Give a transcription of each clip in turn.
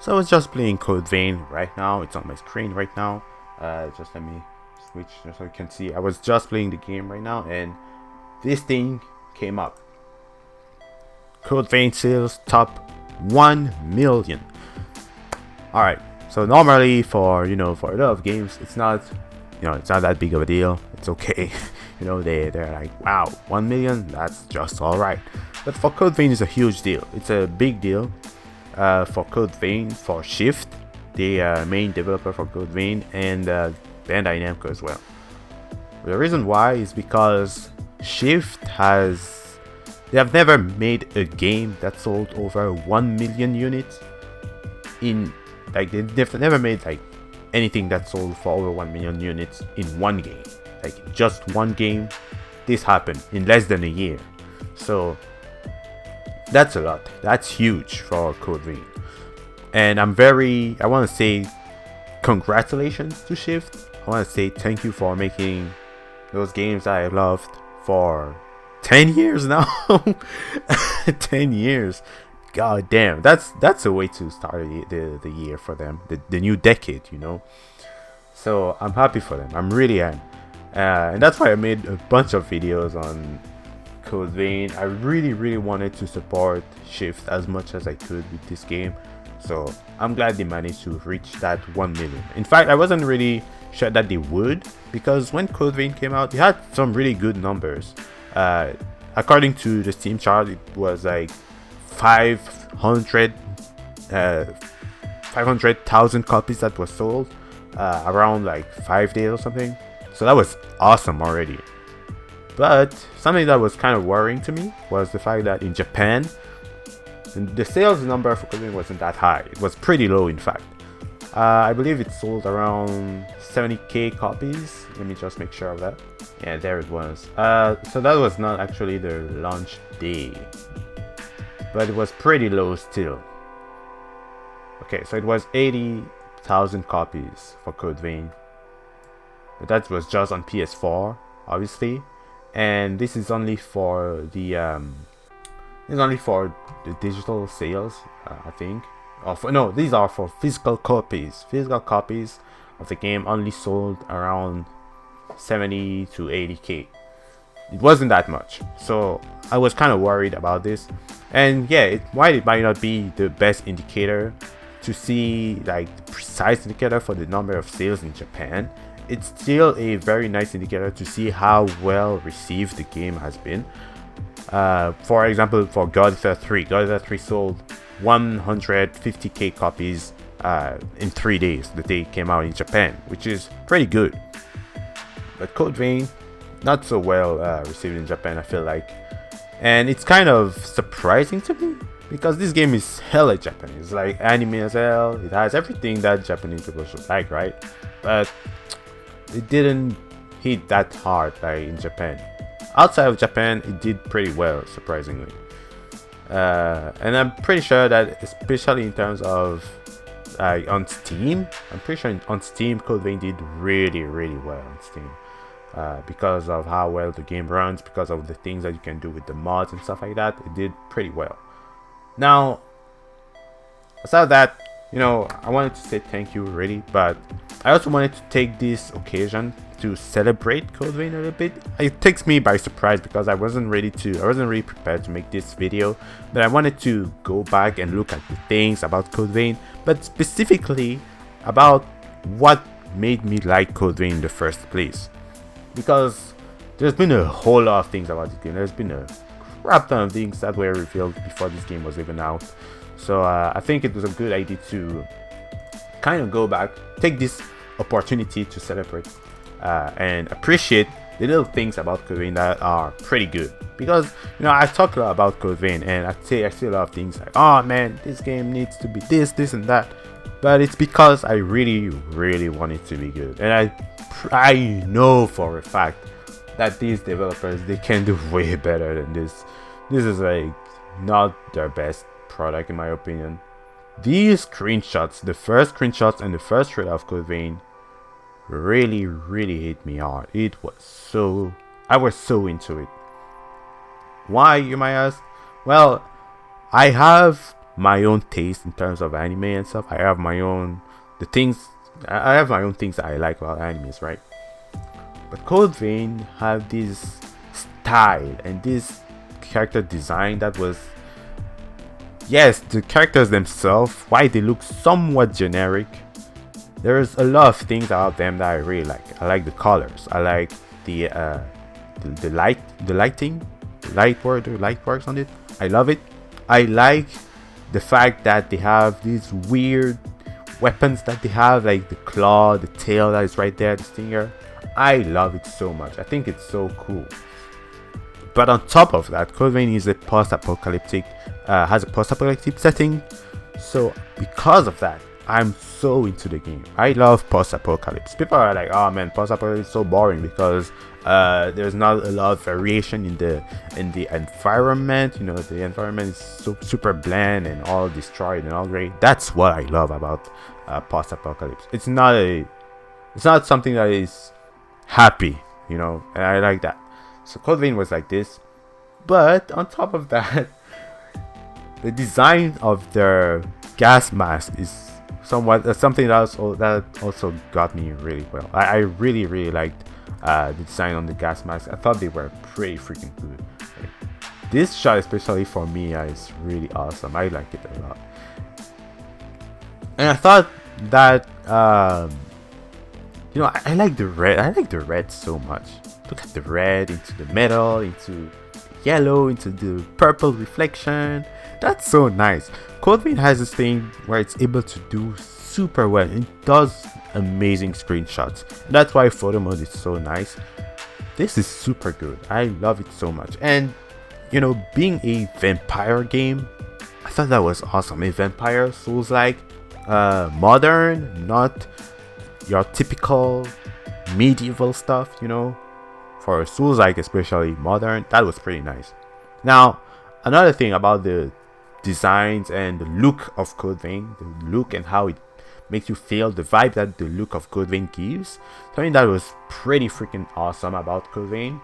So I was just playing CodeVein right now. It's on my screen right now. Just let me switch just so you can see. I was just playing the game right now, and this thing came up. CodeVein sales top 1 million. All right. So normally for for a lot of games, it's not it's not that big of a deal. It's okay. They're like, wow, 1 million. That's just all right. But for CodeVein, it's a huge deal. It's a big deal. For CodeVein, for Shift, the main developer for CodeVein, and Bandai Namco as well. The reason why is because Shift they have never made a game that sold over 1 million units in they've never made anything that sold for over 1 million units in one game, just one game. This happened in less than a year, so that's a lot. That's huge for CodeVein. And I want to say congratulations to Shift. I want to say thank you for making those games I loved for 10 years now. 10 years. God damn. That's a way to start the year for them. The new decade, So I'm happy for them. I'm really am. And that's why I made a bunch of videos on CodeVein. I really wanted to support Shift as much as I could with this game, so I'm glad they managed to reach that 1 million. In fact, I wasn't really sure that they would, because when CodeVein came out, it had some really good numbers. According to the Steam chart, it was like 500,000 copies that was sold around like 5 days or something. So that was awesome already. But something that was kind of worrying to me was the fact that in Japan, the sales number for CodeVein wasn't that high. It was pretty low, in fact. I believe it sold around 70k copies. Let me just make sure of that. Yeah, there it was. So that was not actually the launch day, but it was pretty low still. Okay, so it was 80,000 copies for CodeVein, but that was just on PS4, obviously. And this is only for the digital sales, I think. No, these are for physical copies. Physical copies of the game only sold around 70 to 80k. It wasn't that much, so I was kind of worried about this. And yeah, while it might not be the best indicator to see the precise indicator for the number of sales in Japan, it's still a very nice indicator to see how well received the game has been. For example, for God of War 3, God of War 3 sold 150k copies in 3 days that they came out in Japan, which is pretty good. But CodeVein, not so well received in Japan, I feel like. And it's kind of surprising to me, because this game is hella Japanese, like anime as hell. It has everything that Japanese people should like, right? But it didn't hit that hard in Japan. Outside of Japan, it did pretty well, surprisingly. And I'm pretty sure that, especially in terms of on Steam, I'm pretty sure on Steam, CodeVein did really well on Steam, because of how well the game runs, because of the things that you can do with the mods and stuff like that. It did pretty well. Now, aside of that, I wanted to say thank you, really, but I also wanted to take this occasion to celebrate CodeVein a little bit. It takes me by surprise, because I wasn't really prepared to make this video, but I wanted to go back and look at the things about CodeVein, but specifically about what made me like CodeVein in the first place. Because there's been a whole lot of things about this game. There's been a crap ton of things that were revealed before this game was even out. So I think it was a good idea to kind of go back, take this opportunity to celebrate and appreciate the little things about CodeVein that are pretty good. Because I talk a lot about CodeVein, and I say a lot of things like, oh man, this game needs to be this and that, but it's because I really want it to be good. And I know for a fact that these developers, they can do way better than this. This is not their best product, in my opinion. These screenshots, the first screenshots and the first trailer of CodeVein, really hit me hard. I was so into it. Why, you might ask? Well, I have my own taste in terms of anime and stuff. I have my own I have my own things that I like about animes, right? But CodeVein have this style and this character design that was, yes, the characters themselves, why they look somewhat generic. There's a lot of things about them that I really like. I like the colors. I like the lighting, the light works on it. I love it. I like the fact that they have these weird weapons that they have, like the claw, the tail that is right there, the stinger. I love it so much. I think it's so cool. But on top of that, CodeVein is a post-apocalyptic, has a post-apocalyptic setting. So because of that, I'm so into the game. I love post-apocalypse. People are like, "Oh man, post-apocalypse is so boring because there's not a lot of variation in the environment. You know, the environment is so super bland and all destroyed and all great." That's what I love about post-apocalypse. It's not something that is happy, you know, and I like that. So CodeVein was like this, but on top of that, the design of their gas mask is somewhat something that also got me really well. I really liked the design on the gas mask. I thought they were pretty freaking good. Like, this shot, especially for me, is really awesome. I like it a lot, and I thought that you know, I like the red. I like the red so much. Look at the red into the metal, into yellow, into the purple reflection. That's so nice. CodeVein has this thing where it's able to do super well. It does amazing screenshots. And that's why photo mode is so nice. This is super good. I love it so much. And you know, being a vampire game, I thought that was awesome. A vampire Souls-like, modern, not your typical medieval stuff, you know. For Souls-like, especially modern, that was pretty nice. Now, another thing about the designs and the look of CodeVein, the look and how it makes you feel, the vibe that the look of CodeVein gives, something that was pretty freaking awesome about CodeVein.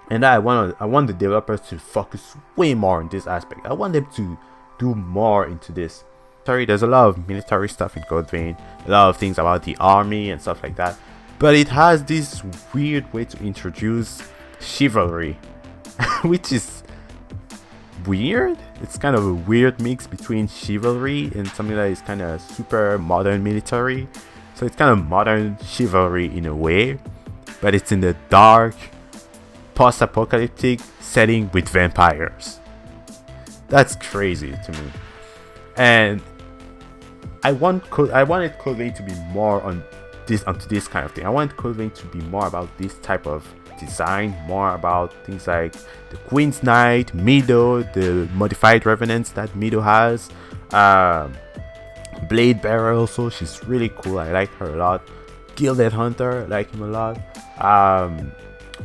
And I want the developers to focus way more on this aspect. I want them to do more into this. Sorry, there's a lot of military stuff in CodeVein, a lot of things about the army and stuff like that. But it has this weird way to introduce chivalry, which is weird. It's kind of a weird mix between chivalry and something that is kind of super modern military. So it's kind of modern chivalry in a way, but it's in the dark, post-apocalyptic setting with vampires. That's crazy to me. And I wanted CodeVein to be more onto this kind of thing. I want CodeVein to be more about this type of design, more about things like the Queen's Knight, Mido, the modified revenants that Mido has, Blade Bearer also, she's really cool. I like her a lot. Gilded Hunter, I like him a lot.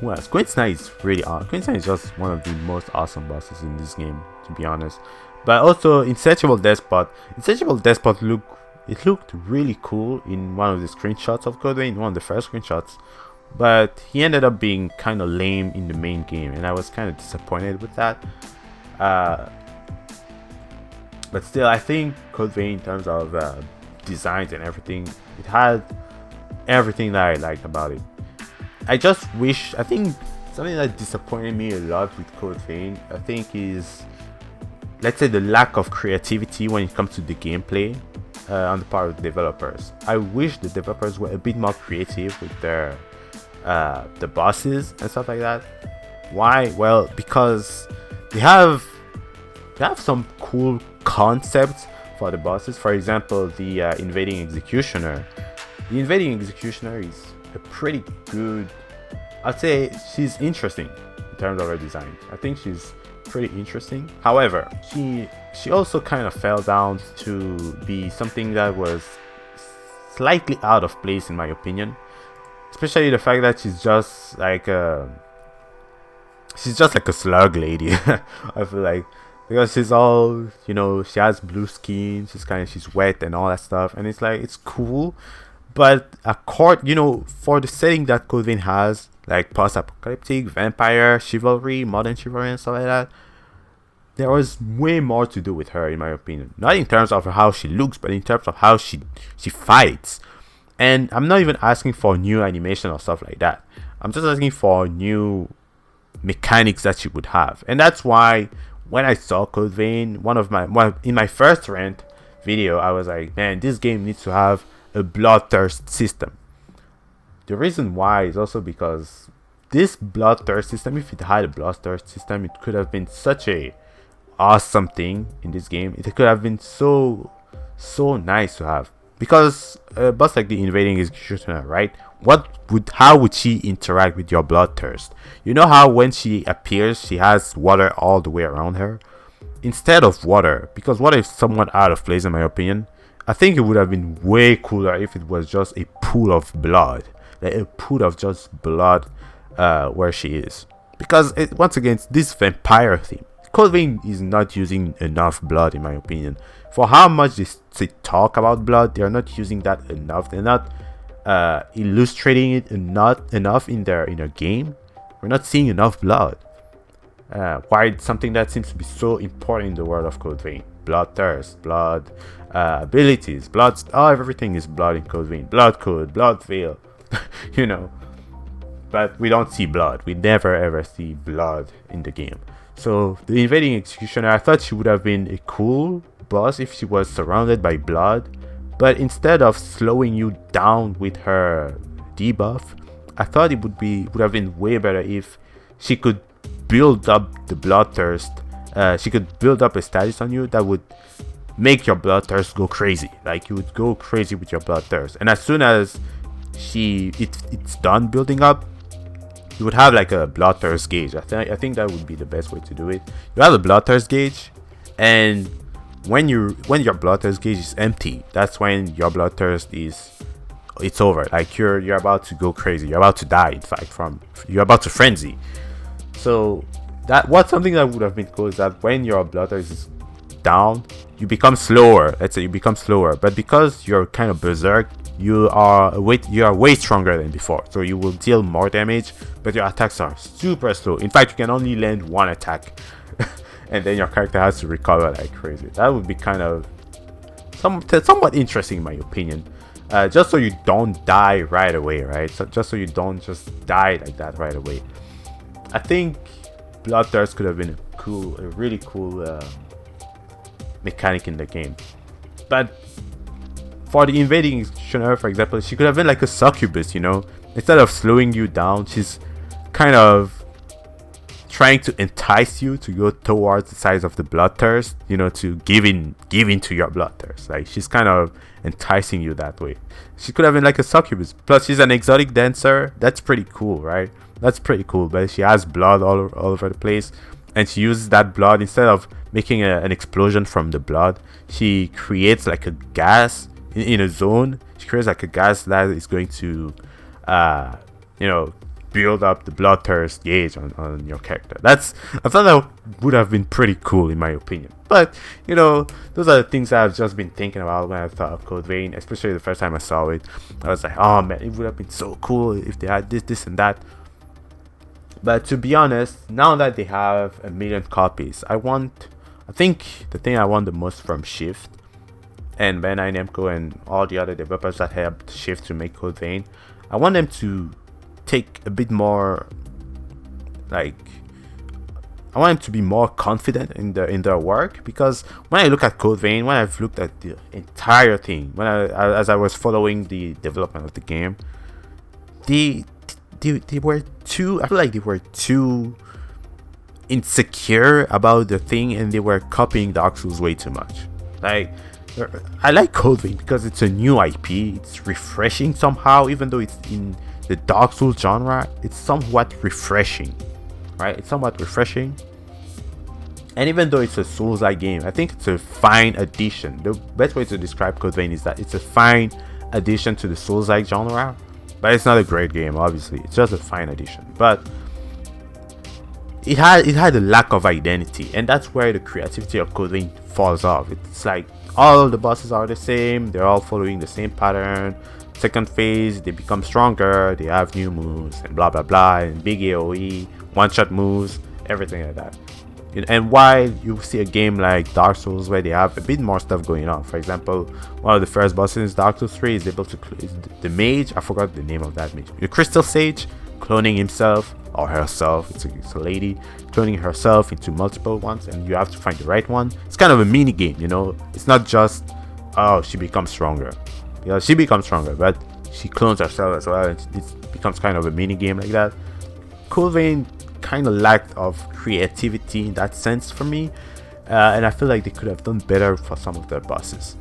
Who else? Queen's Knight is really awesome. Queen's Knight is just one of the most awesome bosses in this game, to be honest. But also Insatiable Despot. Insatiable Despot looked really cool in one of the screenshots of CodeVein, one of the first screenshots, but he ended up being kind of lame in the main game, and I was kind of disappointed with that. But still, I think CodeVein, in terms of designs and everything, it had everything that I liked about it. I think something that disappointed me a lot with CodeVein, I think, is, let's say, the lack of creativity when it comes to the gameplay. On the part of the developers. I wish the developers were a bit more creative with their the bosses and stuff like that. Why? Well, because they have some cool concepts for the bosses. For example, the invading executioner. The invading executioner is a pretty good, I'd say she's interesting in terms of her design. I think she's pretty interesting. However, she also kind of fell down to be something that was slightly out of place, in my opinion. Especially the fact that she's just like a slug lady. I feel like, because she's all, you know, she has blue skin, she's wet and all that stuff, and it's like, it's cool, but for the setting that CodeVein has, like post-apocalyptic, vampire, chivalry, modern chivalry and stuff like that, there was way more to do with her, in my opinion. Not in terms of how she looks, but in terms of how she fights. And I'm not even asking for new animation or stuff like that. I'm just asking for new mechanics that she would have. And that's why when I saw CodeVein, in my first rant video, I was like, man, this game needs to have a bloodthirst system. The reason why is also because this bloodthirst system, if it had a bloodthirst system, it could have been such a awesome thing in this game. It could have been so nice to have. Because a boss like the invading executioner, right? How would she interact with your bloodthirst? You know how when she appears, she has water all the way around her? Instead of water, because water is somewhat out of place in my opinion. I think it would have been way cooler if it was just a pool of blood, like a pool of just blood where she is. Because once again, it's this vampire theme. CodeVein is not using enough blood in my opinion. For how much they talk about blood, they are not using that enough. They're not illustrating it enough in their game. We're not seeing enough blood. Why it's something that seems to be so important in the world of CodeVein. Bloodthirst, blood abilities, blood. Oh, everything is blood in CodeVein. Blood code, blood veil. You know. But we don't see blood. We never ever see blood in the game. So the invading executioner, I thought she would have been a cool boss if she was surrounded by blood, but instead of slowing you down with her debuff, I thought it would have been way better if she could build up the bloodthirst. She could build up a status on you that would make your bloodthirst go crazy. Like you would go crazy with your bloodthirst, and as soon as it's done building up, you would have like a bloodthirst gauge. I think that would be the best way to do it. You have a bloodthirst gauge, and when your bloodthirst gauge is empty, that's when your bloodthirst it's over. Like you're about to go crazy. You're about to die. In fact, you're about to frenzy. So something that would have been cool is that when your bloodthirst is down, you become slower. Let's say you become slower, but because you're kind of berserk, you are way stronger than before, so you will deal more damage, but your attacks are super slow. In fact, you can only land one attack and then your character has to recover like crazy. That would be kind of somewhat interesting in my opinion, just so you don't die right away, right? So just so you don't just die like that right away. I think bloodthirst could have been a really cool mechanic in the game. But for the invading executioner, for example, she could have been like a succubus, you know. Instead of slowing you down, she's kind of trying to entice you to go towards the size of the bloodthirst, you know, to give in to your bloodthirst. Like she's kind of enticing you that way. She could have been like a succubus. Plus, she's an exotic dancer. That's pretty cool, right? That's pretty cool. But she has blood all over the place, and she uses that blood instead of making an explosion from the blood. She creates like a gas in a zone. She creates like a gas that is going to build up the bloodthirst gauge on your character. I thought that would have been pretty cool in my opinion. But those are the things that I've just been thinking about when I thought of CodeVein, especially the first time I saw it. I was like, oh man, it would have been so cool if they had this and that. But to be honest, now that they have 1 million copies, I think the thing I want the most from Shift and Bandai Namco and all the other developers that helped Shift to make CodeVein, I want them to take a bit more, I want them to be more confident in their work. Because when I look at CodeVein, when I've looked at the entire thing, as I was following the development of the game, they were too, I feel like they were too insecure about the thing, and they were copying Dark Souls way too much. I like CodeVein because it's a new IP. It's refreshing somehow, even though it's in the Dark Souls genre. It's somewhat refreshing, right? It's somewhat refreshing. And even though it's a Souls-like game, I think it's a fine addition. The best way to describe CodeVein is that it's a fine addition to the Souls-like genre. But it's not a great game, obviously. It's just a fine addition. But it had a lack of identity, and that's where the creativity of CodeVein falls off. It's like all the bosses are the same. They're all following the same pattern. Second phase, they become stronger. They have new moves and blah blah blah, and big AOE, one-shot moves, everything like that. And while you see a game like Dark Souls where they have a bit more stuff going on, for example, one of the first bosses in Dark Souls 3 is able to the mage, I forgot the name of that mage, the Crystal Sage, cloning himself or herself, it's a lady, cloning herself into multiple ones, and you have to find the right one. It's kind of a mini game, you know. It's not just, oh, she becomes stronger. Yeah, she becomes stronger, but she clones herself as well. It becomes kind of a mini game like that. CodeVein kind of lacked of creativity in that sense for me, and I feel like they could have done better for some of their bosses.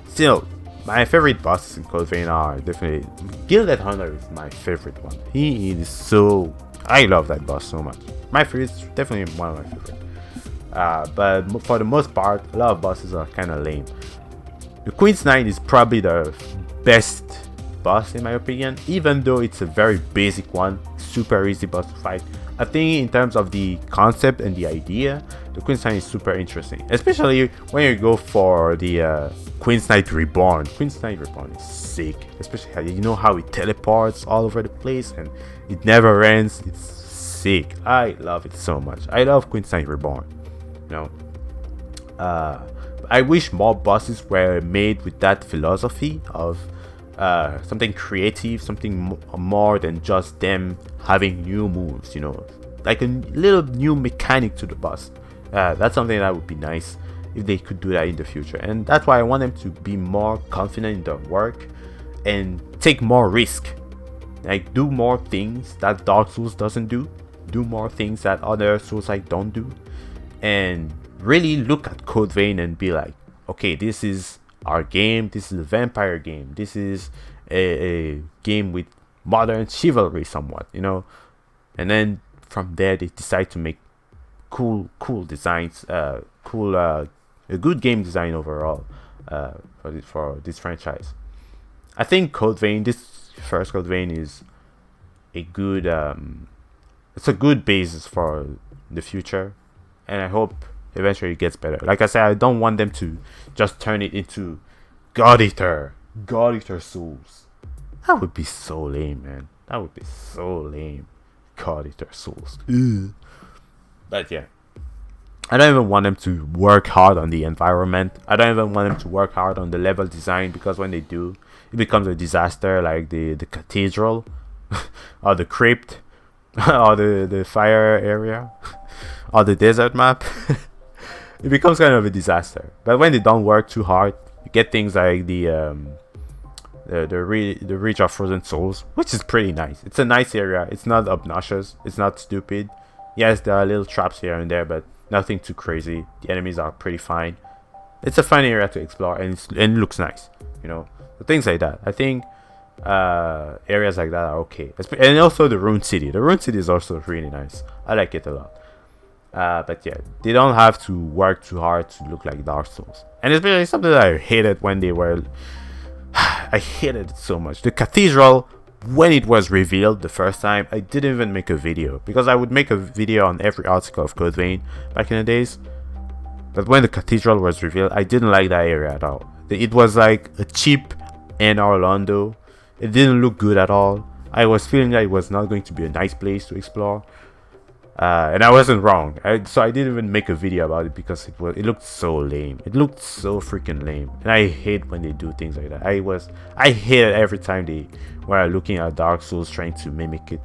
Still, my favorite bosses in CodeVein are definitely Gilded Hunter is my favorite one. He is so, I love that boss so much. My favorite is definitely one of my favorite. But for the most part, a lot of bosses are kind of lame. The Queen's Knight is probably the best boss in my opinion, even though it's a very basic one, super easy boss to fight. I think in terms of the concept and the idea, the Queen's Knight is super interesting, especially when you go for the Queen's Knight Reborn. Queen's Knight Reborn is sick, especially how you know how it teleports all over the place and it never ends. It's sick. I love it so much. I love Queen's Knight Reborn. You know, I wish more bosses were made with that philosophy of something creative, something more than just them having new moves, you know, like a little new mechanic to the boss. That's something that would be nice if they could do that in the future, and that's why I want them to be more confident in their work and take more risk, like do more things that Dark Souls doesn't do more things that other Souls like don't do, and really look at CodeVein and be like, okay, this is our game, this is a vampire game, this is a game with modern chivalry somewhat, you know, and then from there they decide to make cool designs, a good game design overall for this franchise. I think CodeVein, this first CodeVein is a good it's a good basis for the future, and I hope eventually it gets better. Like I said, I don't want them to just turn it into God Eater Souls. That would be so lame, man. That would be so lame. God Eater Souls. Ugh. But yeah, I don't even want them to work hard on the environment. I don't even want them to work hard on the level design, because when they do, it becomes a disaster, like the cathedral or the crypt or the fire area or the desert map. It becomes kind of a disaster. But when they don't work too hard, you get things like the Reach of Frozen Souls, which is pretty nice. It's a nice area. It's not obnoxious. It's not stupid. Yes, there are little traps here and there, but nothing too crazy. The enemies are pretty fine. It's a fun area to explore, and it looks nice. You know, so things like that. I think areas like that are okay. And also the Rune City. The Rune City is also really nice. I like it a lot. But yeah, they don't have to work too hard to look like Dark Souls. And it's really something that I hated when they were... I hated it so much. The cathedral, when it was revealed the first time, I didn't even make a video, because I would make a video on every article of CodeVein back in the days. But when the cathedral was revealed, I didn't like that area at all. It was like a cheap Anne Orlando. It didn't look good at all. I was feeling that it was not going to be a nice place to explore. And I wasn't wrong. So I didn't even make a video about it, because it looked so lame. It looked so freaking lame, and I hate when they do things like that. I hate it every time they were looking at Dark Souls trying to mimic it.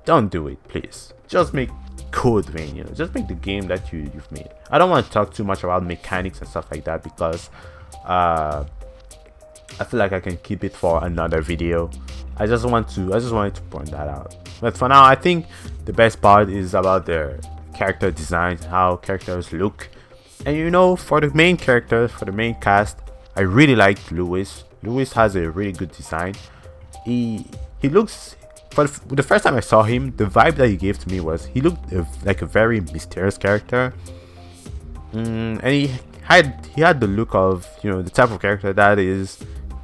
Don't do it, please. Just make CodeVein, you know. Just make the game that you've made. I don't want to talk too much about mechanics and stuff like that, because I feel like I can keep it for another video. I just wanted to point that out. But for now, I think the best part is about their character designs, how characters look. And you know, for the main characters, for the main cast, I really liked Lewis. Lewis has a really good design. He looks, for the first time I saw him, the vibe that he gave to me was he looked like a very mysterious character. And he had the look of, you know, the type of character that is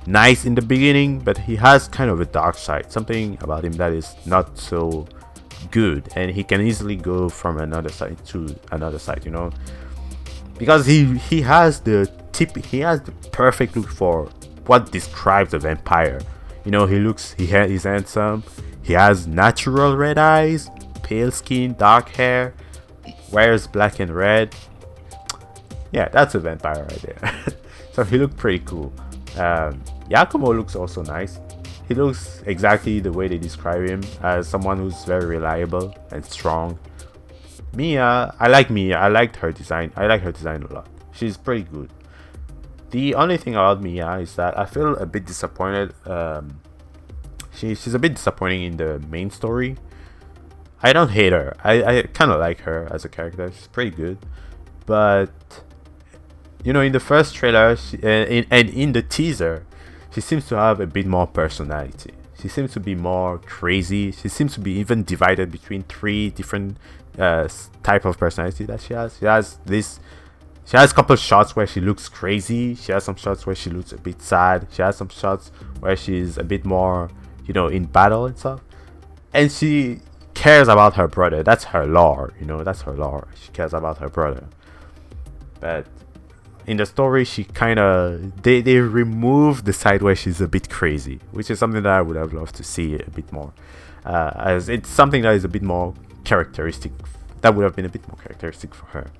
nice in the beginning, but he has kind of a dark side, something about him that is not so good, and he can easily go from another side to another side, you know, because he has the perfect look for what describes a vampire. You know, he's handsome, he has natural red eyes, pale skin, dark hair. wears black and red. Yeah, that's a vampire right there. So he looked pretty cool. Yakumo looks also nice. He looks exactly the way they describe him, as someone who's very reliable and strong. Mia, I like Mia. I liked her design. I like her design a lot. She's pretty good. The only thing about Mia is that I feel a bit disappointed. She's a bit disappointing in the main story. I don't hate her. I kind of like her as a character. She's pretty good. But, you know, in the first trailer and in the teaser, she seems to have a bit more personality. She seems to be more crazy. She seems to be even divided between 3 different type of personality that she has. She has a couple shots where she looks crazy. She has some shots where she looks a bit sad. She has some shots where she's a bit more, you know, in battle and stuff. And she cares about her brother. That's her lore, you know, that's her lore. She cares about her brother. But in the story, she kind of they remove the side where she's a bit crazy, which is something that I would have loved to see a bit more, as it's something that is a bit more characteristic. That would have been a bit more characteristic for her.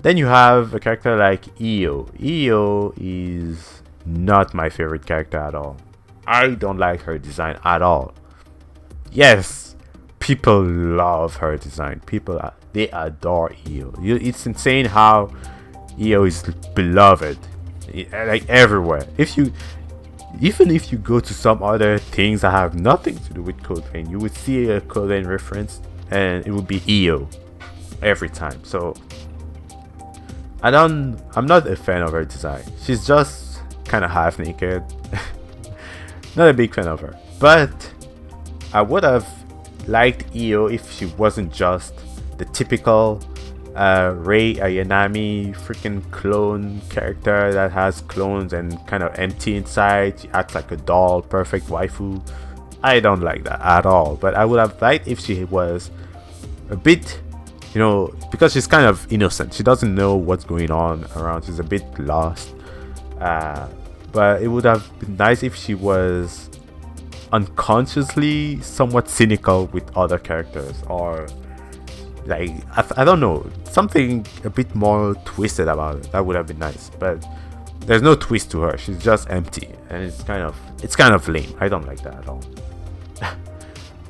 Then you have a character like Io. Io is not my favorite character at all. I don't like her design at all. Yes, people love her design. They adore Io. It's insane how Io is beloved, like everywhere. Even if you go to some other things that have nothing to do with CodeVein, you would see a CodeVein reference and it would be Io every time. So I'm not a fan of her design. She's just kind of half naked. Not a big fan of her, but I would have liked Io if she wasn't just the typical Rei Ayanami freaking clone character that has clones and kind of empty inside. She acts like a doll, perfect waifu. I don't like that at all. But I would have liked if she was a bit, you know, because she's kind of innocent. She doesn't know what's going on around. She's a bit lost. But it would have been nice if she was unconsciously somewhat cynical with other characters, or like I don't know, something a bit more twisted about it. That would have been nice, but there's no twist to her. She's just empty, and it's kind of lame. I don't like that at all.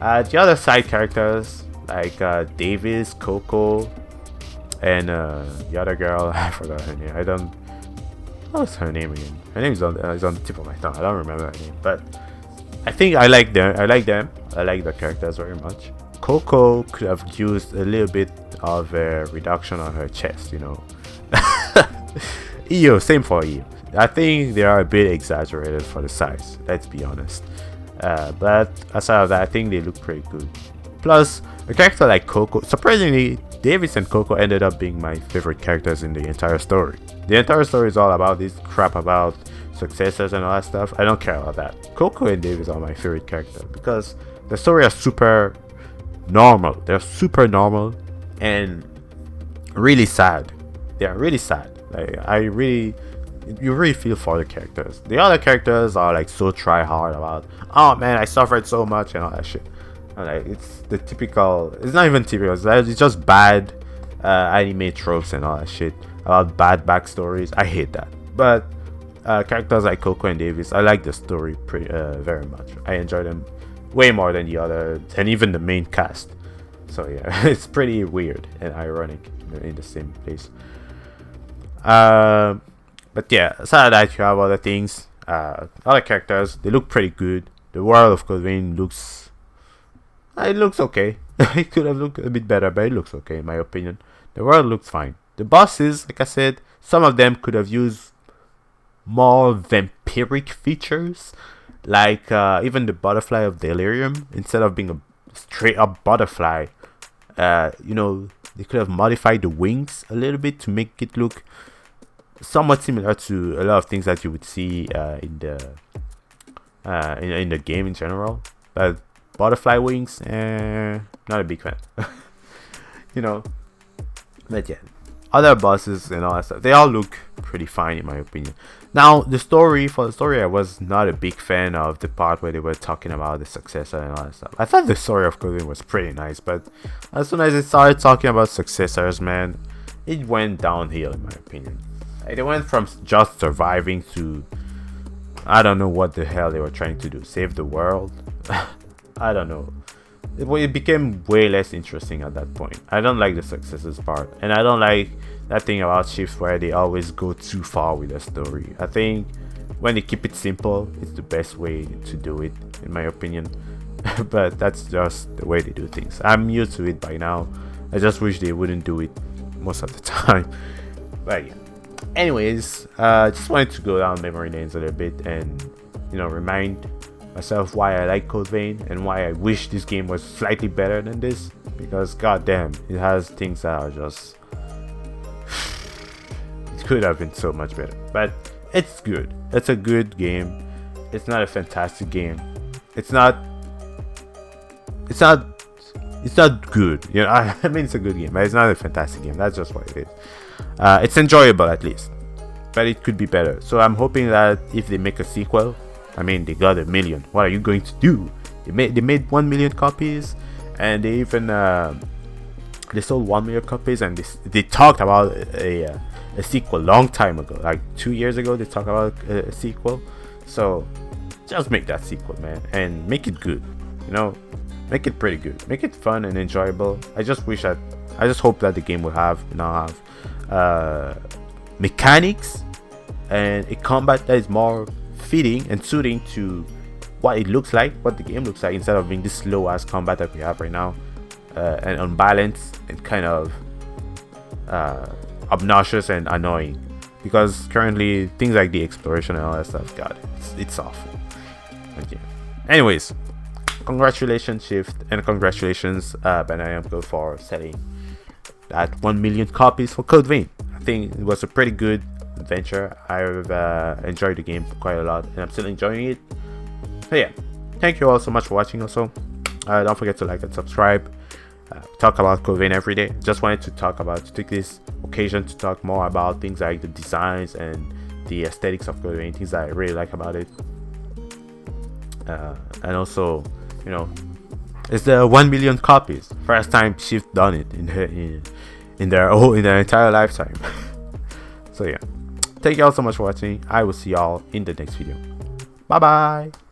The other side characters like Davis, Coco, and the other girl, I forgot her name. What's her name again? Her name is on the tip of my tongue. I don't remember her name, but I think I like them. I like the characters very much. Coco could have used a little bit of a reduction on her chest, you know. Io, same for Io. I think they are a bit exaggerated for the size, let's be honest. But aside of that, I think they look pretty good. Plus, a character like Coco, surprisingly, Davis and Coco ended up being my favorite characters in the entire story. The entire story is all about this crap about successors and all that stuff. I don't care about that. Coco and Davis are my favorite characters because the story is super normal. They're super normal and really sad. They are really sad. Like you really feel for the characters. The other characters are like so try hard about, oh man, I suffered so much and all that shit. And like it's the typical. It's not even typical. It's just bad anime tropes and all that shit about bad backstories. I hate that. But characters like Coco and Davis, I like the story very much. I enjoy them way more than the other, and even the main cast. So yeah, it's pretty weird and ironic in the same place. But yeah, aside that, you have other things. Other characters, they look pretty good. The world of CodeVein looks okay. It could have looked a bit better, but it looks okay in my opinion. The world looks fine. The bosses, like I said, some of them could have used more vampiric features, like even the butterfly of Delirium. Instead of being a straight up butterfly, you know, they could have modified the wings a little bit to make it look somewhat similar to a lot of things that you would see in the game in general. But butterfly wings, not a big fan. You know. But yeah, other bosses and all that stuff, they all look pretty fine in my opinion. Now, for the story, I was not a big fan of the part where they were talking about the successor and all that stuff. I thought the story of CodeVein was pretty nice, but as soon as they started talking about successors, man, it went downhill in my opinion. Like, they went from just surviving to, I don't know what the hell they were trying to do, save the world. I don't know. It became way less interesting at that point. I don't like the successors part, and I don't like that thing about Shift where they always go too far with the story. I think when they keep it simple, it's the best way to do it, in my opinion. But that's just the way they do things. I'm used to it by now. I just wish they wouldn't do it most of the time. But yeah. Anyways, just wanted to go down memory lanes a little bit and, you know, remind myself why I like CodeVein and why I wish this game was slightly better than this, because goddamn, it has things that are just it could have been so much better. But it's good. It's a good game. It's not a fantastic game. It's not good. You know, I mean, it's a good game, but it's not a fantastic game. That's just what it is. It's enjoyable at least, but it could be better. So I'm hoping that if they make a sequel, I mean, they got 1 million. What are you going to do? They made 1 million copies, and they even they sold 1 million copies, and they talked about a sequel long time ago, like 2 years ago. They talked about a sequel. So just make that sequel, man, and make it good. You know, make it pretty good. Make it fun and enjoyable. I just hope that the game will now have mechanics and a combat that is more fitting and suiting to what it looks like, what the game looks like, instead of being this slow ass combat that we have right now, and unbalanced and kind of obnoxious and annoying. Because currently things like the exploration and all that stuff, God, it's awful. But yeah. Anyways, congratulations Shift, and congratulations Banana Uncle for selling that 1 million copies for CodeVein. I think it was a pretty good adventure. I've enjoyed the game quite a lot, and I'm still enjoying it. So yeah, thank you all so much for watching. Also, don't forget to like and subscribe. Talk about CodeVein every day. Just wanted to take this occasion to talk more about things like the designs and the aesthetics of CodeVein, things that I really like about it. And also, you know, it's the 1 million copies. First time Shift done it in their entire lifetime. So yeah, thank you all so much for watching. I will see y'all in the next video. Bye bye.